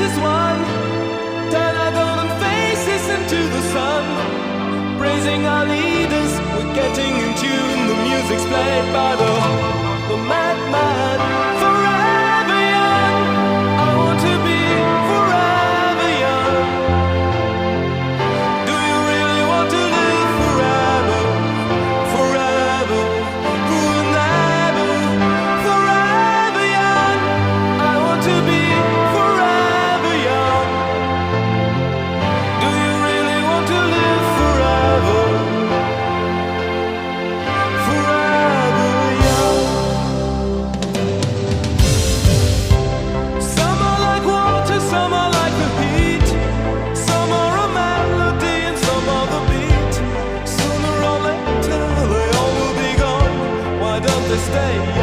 as one. Turn our golden faces into the sun. Praising our leaders, we're getting in tune. The music's played by the madman. Forever young, I want to be forever young. Do you really want to live forever? Forever, forever, forever young. I want to be forever young. Do you really want to live forever? Forever young. Some are like water, some are like the heat. Some are a melody and some are the beat. Sooner or later they all will be gone. Why don't they stay?